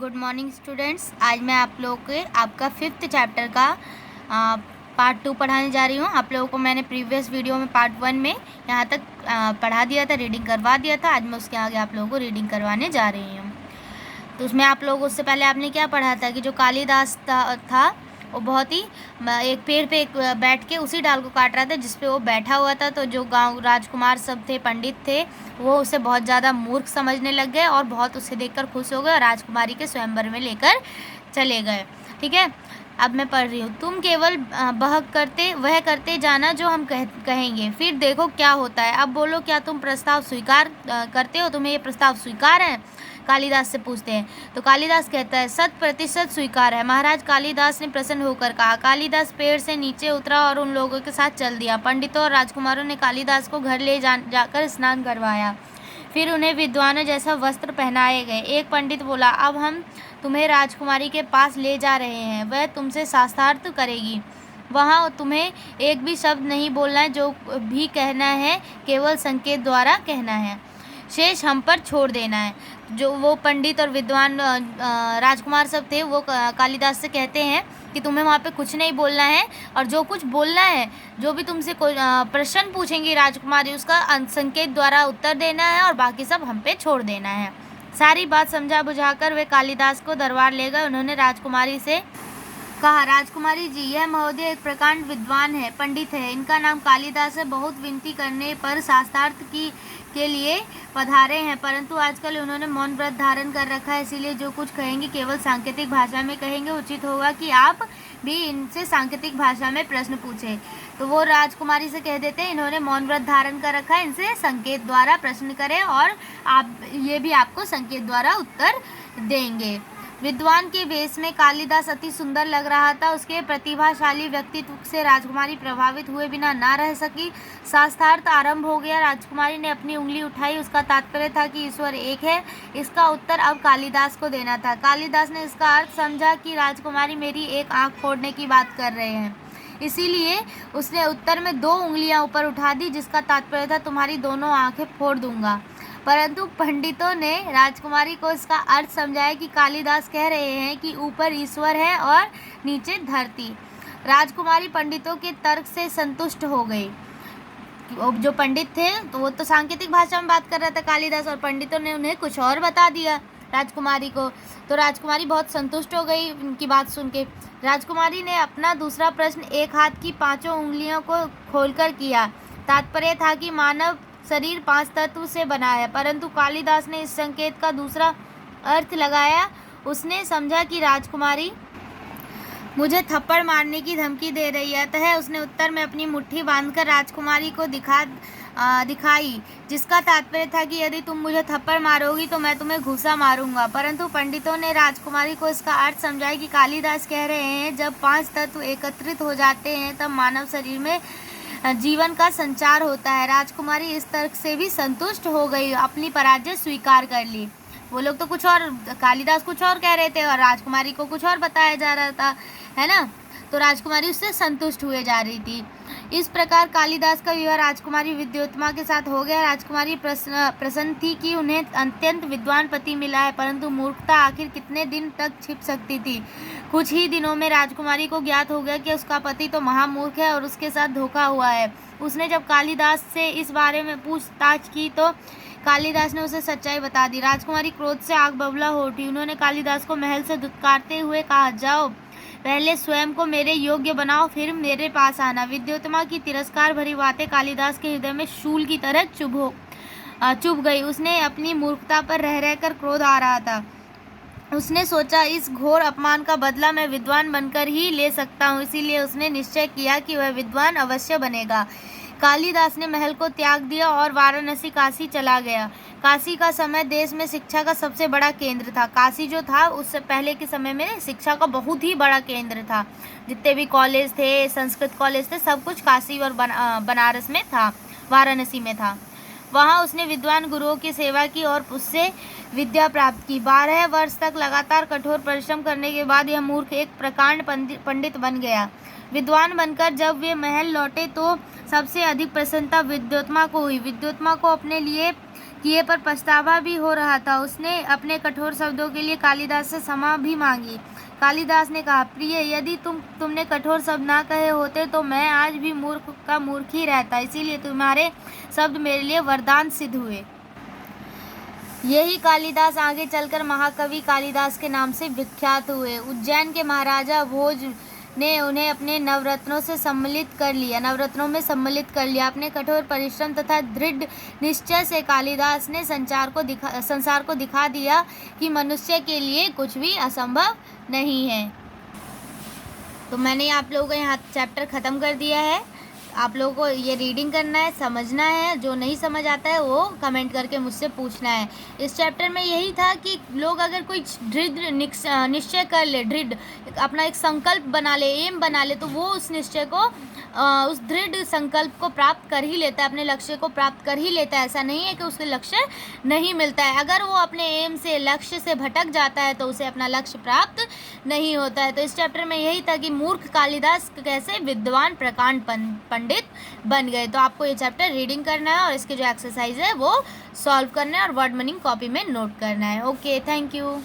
Good morning students. आज मैं आप लोगों के आपका 5th चैप्टर का पार्ट 2 पढ़ाने जा रही हूँ। आप लोगों को मैंने प्रीवियस वीडियो में पार्ट 1 में यहाँ तक पढ़ा दिया था, रीडिंग करवा दिया था। आज मैं उसके आगे आप लोगों को रीडिंग करवाने जा रही हूँ। तो उसमें आप लोगों उससे पहले आपने क्या पढ़ा था कि जो कालिदास था वो बहुत ही एक पेड़ पे बैठ के उसी डाल को काट रहा था जिस पे वो बैठा हुआ था। तो जो गांव राजकुमार सब थे, पंडित थे, वो उसे बहुत ज़्यादा मूर्ख समझने लग गए और बहुत उसे देखकर खुश हो गए और राजकुमारी के स्वयंवर में लेकर चले गए। ठीक है, अब मैं पढ़ रही हूँ। तुम केवल वह करते जाना जो हम कहेंगे, फिर देखो क्या होता है। अब बोलो, क्या तुम प्रस्ताव स्वीकार करते हो? तुम्हें ये प्रस्ताव स्वीकार है? कालिदास से पूछते हैं। तो कालिदास कहता है 100% स्वीकार है। महाराज, कालिदास ने प्रसन्न होकर कहा। कालिदास पेड़ से नीचे उतरा और उन लोगों के साथ चल दिया। पंडितों और राजकुमारों ने कालिदास को घर ले जाकर स्नान करवाया। फिर उन्हें विद्वानों जैसा वस्त्र पहनाए गए। एक पंडित बोला, अब हम तुम्हें राजकुमारी के पास ले जा रहे हैं, वह तुमसे शास्त्रार्थ करेगी। वहाँ तुम्हें एक भी शब्द नहीं बोलना है, जो भी कहना है केवल संकेत द्वारा कहना है, शेष हम पर छोड़ देना है। जो वो पंडित और विद्वान राजकुमार सब थे वो कालिदास से कहते हैं कि तुम्हें वहाँ पे कुछ नहीं बोलना है और जो कुछ बोलना है, जो भी तुमसे कोई प्रश्न पूछेंगी राजकुमारी, उसका संकेत द्वारा उत्तर देना है और बाकी सब हम पे छोड़ देना है। सारी बात समझा बुझाकर वे कालिदास को दरबार ले गए। उन्होंने राजकुमारी से कहा, राजकुमारी जी, यह महोदय एक प्रकांड विद्वान है, पंडित है, इनका नाम कालिदास है। बहुत विनती करने पर शास्त्रार्थ के लिए पधारे हैं, परंतु आजकल उन्होंने मौन व्रत धारण कर रखा है, इसीलिए जो कुछ कहेंगे केवल सांकेतिक भाषा में कहेंगे। उचित होगा कि आप भी इनसे सांकेतिक भाषा में प्रश्न पूछें। तो वो राजकुमारी से कह देते हैं इन्होंने मौन व्रत धारण कर रखा है, इनसे संकेत द्वारा प्रश्न करें और ये भी आपको संकेत द्वारा उत्तर देंगे। विद्वान के वेश में कालिदास अति सुंदर लग रहा था। उसके प्रतिभाशाली व्यक्तित्व से राजकुमारी प्रभावित हुए बिना ना रह सकी। शास्त्रार्थ आरंभ हो गया। राजकुमारी ने अपनी उंगली उठाई। उसका तात्पर्य था कि ईश्वर एक है। इसका उत्तर अब कालिदास को देना था। कालिदास ने इसका अर्थ समझा कि राजकुमारी मेरी एक आंख फोड़ने की बात कर रहे हैं, इसीलिए उसने उत्तर में 2 उंगलियां ऊपर उठा दी, जिसका तात्पर्य था तुम्हारी दोनों आंखें फोड़ दूंगा। परंतु पंडितों ने राजकुमारी को इसका अर्थ समझाया कि कालिदास कह रहे हैं कि ऊपर ईश्वर है और नीचे धरती। राजकुमारी पंडितों के तर्क से संतुष्ट हो गई। जो पंडित थे तो वो तो सांकेतिक भाषा में बात कर रहा था कालिदास, और पंडितों ने उन्हें कुछ और बता दिया राजकुमारी को। तो राजकुमारी बहुत संतुष्ट हो गई उनकी बात सुन के। राजकुमारी ने अपना दूसरा प्रश्न एक हाथ की 5 उंगलियों को खोलकर किया। तात्पर्य था कि मानव शरीर 5 तत्व से बना है, परंतु कालिदास ने इस संकेत का दूसरा अर्थ लगाया। उसने समझा कि राजकुमारी मुझे थप्पड़ मारने की धमकी दे रही है, अतः उसने उत्तर में अपनी मुट्ठी बांधकर राजकुमारी को दिखाई, जिसका तात्पर्य था कि यदि तुम मुझे थप्पड़ मारोगी तो मैं तुम्हें घूसा मारूंगा। परंतु पंडितों ने राजकुमारी को इसका अर्थ समझाया कि कालिदास कह रहे हैं जब 5 तत्व एकत्रित हो जाते हैं तब मानव शरीर में जीवन का संचार होता है। राजकुमारी इस तर्क से भी संतुष्ट हो गई, अपनी पराजय स्वीकार कर ली। वो लोग तो कुछ और, कालिदास कुछ और कह रहे थे और राजकुमारी को कुछ और बताया जा रहा था, है ना। तो राजकुमारी उससे संतुष्ट हुए जा रही थी। इस प्रकार कालिदास का विवाह राजकुमारी विद्योत्मा के साथ हो गया। राजकुमारी प्रसन्न थी कि उन्हें अत्यंत विद्वान पति मिला है, परंतु मूर्खता आखिर कितने दिन तक छिप सकती थी। कुछ ही दिनों में राजकुमारी को ज्ञात हो गया कि उसका पति तो महामूर्ख है और उसके साथ धोखा हुआ है। उसने जब कालिदास से इस बारे में पूछताछ की तो कालिदास ने उसे सच्चाई बता दी। राजकुमारी क्रोध से आग बबूला हो उठी। उन्होंने कालिदास को महल से धुतकारते हुए कहा, जाओ, पहले स्वयं को मेरे योग्य बनाओ, फिर मेरे पास आना। विद्योत्मा की तिरस्कार भरी बातें कालिदास के हृदय में शूल की तरह चुभ गई। उसने अपनी मूर्खता पर रह रहकर क्रोध आ रहा था। उसने सोचा, इस घोर अपमान का बदला मैं विद्वान बनकर ही ले सकता हूँ, इसीलिए उसने निश्चय किया कि वह विद्वान अवश्य बनेगा। कालिदास ने महल को त्याग दिया और वाराणसी काशी चला गया। काशी का समय देश में शिक्षा का सबसे बड़ा केंद्र था। काशी जो था उससे पहले के समय में शिक्षा का बहुत ही बड़ा केंद्र था। जितने भी कॉलेज थे, संस्कृत कॉलेज थे, सब कुछ काशी और बनारस में था, वाराणसी में था। वहाँ उसने विद्वान गुरुओं की सेवा की और उससे विद्या प्राप्त की। 12 वर्ष तक लगातार कठोर परिश्रम करने के बाद यह मूर्ख एक प्रकांड पंडित बन गया। विद्वान बनकर जब वे महल लौटे तो सबसे अधिक प्रसन्नता विद्योत्मा को हुई। विद्योत्मा को अपने लिए किए पर पछतावा भी हो रहा था। उसने अपने कठोर शब्दों के लिए कालिदास से क्षमा भी मांगी। कालिदास ने कहा, प्रिय, यदि तुमने कठोर शब्द ना कहे होते तो मैं आज भी मूर्ख का मूर्ख ही रहता, इसीलिए तुम्हारे शब्द मेरे लिए वरदान सिद्ध हुए। यही कालिदास आगे चलकर महाकवि कालिदास के नाम से विख्यात हुए। उज्जैन के महाराजा भोज ने उन्हें अपने नवरत्नों में सम्मिलित कर लिया। अपने कठोर परिश्रम तथा दृढ़ निश्चय से कालिदास ने संसार को दिखा दिया कि मनुष्य के लिए कुछ भी असंभव नहीं है। तो मैंने आप लोगों को यहाँ चैप्टर ख़त्म कर दिया है। आप लोगों को ये रीडिंग करना है, समझना है। जो नहीं समझ आता है वो कमेंट करके मुझसे पूछना है। इस चैप्टर में यही था कि लोग अगर कोई दृढ़ निश्चय कर ले, दृढ़ अपना एक संकल्प बना ले, एम बना ले, तो वो उस निश्चय को उस दृढ़ संकल्प को प्राप्त कर ही लेता है, अपने लक्ष्य को प्राप्त कर ही लेता है। ऐसा नहीं है कि उसे लक्ष्य नहीं मिलता है। अगर वो अपने एम से, लक्ष्य से भटक जाता है तो उसे अपना लक्ष्य प्राप्त नहीं होता है। तो इस चैप्टर में यही था कि मूर्ख कालिदास कैसे विद्वान प्रकांड पंडित बन गए। तो आपको ये चैप्टर रीडिंग करना है और इसके जो एक्सरसाइज है वो सॉल्व करना है और वर्ड मीनिंग कॉपी में नोट करना है। Okay, thank you.